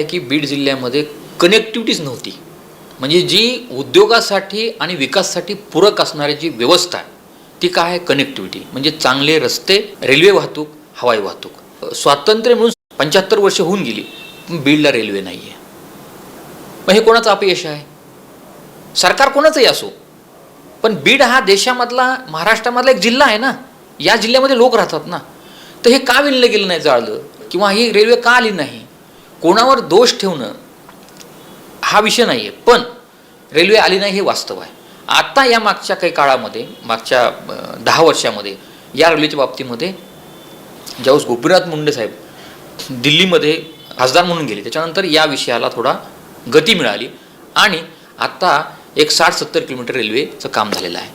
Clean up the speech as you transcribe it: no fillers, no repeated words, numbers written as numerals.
की बीड जिल्ह्यामध्ये कनेक्टिव्हिटीच नव्हती. म्हणजे जी उद्योगासाठी आणि विकासासाठी पूरक असणारी जी व्यवस्था आहे ती काय आहे? कनेक्टिव्हिटी. म्हणजे चांगले रस्ते, रेल्वे वाहतूक, हवाई वाहतूक. स्वातंत्र्य मिळून 75 वर्ष होऊन गेली, पण बीडला रेल्वे नाही आहे. मग हे कोणाचं अपयश आहे? सरकार कोणाचंही असो, पण बीड हा देशामधला, महाराष्ट्रामधला एक जिल्हा आहे ना. या जिल्ह्यामध्ये लोक राहतात ना. तर हे का विणलं गेलं नाही जाळलं, किंवा ही रेल्वे का आली नाही? कोणावर दोष ठेवणं हा विषय नाही आहे, पण रेल्वे आली नाही हे वास्तव आहे. आता या मागच्या काही काळामध्ये, मागच्या 10 वर्षामध्ये या रेल्वेच्या बाबतीमध्ये ज्यावेळेस गोपीनाथ मुंडे साहेब दिल्लीमध्ये खासदार म्हणून गेले, त्याच्यानंतर या विषयाला थोडा गती मिळाली आणि आता एक 60-70 किलोमीटर रेल्वेचं काम झालेलं आहे.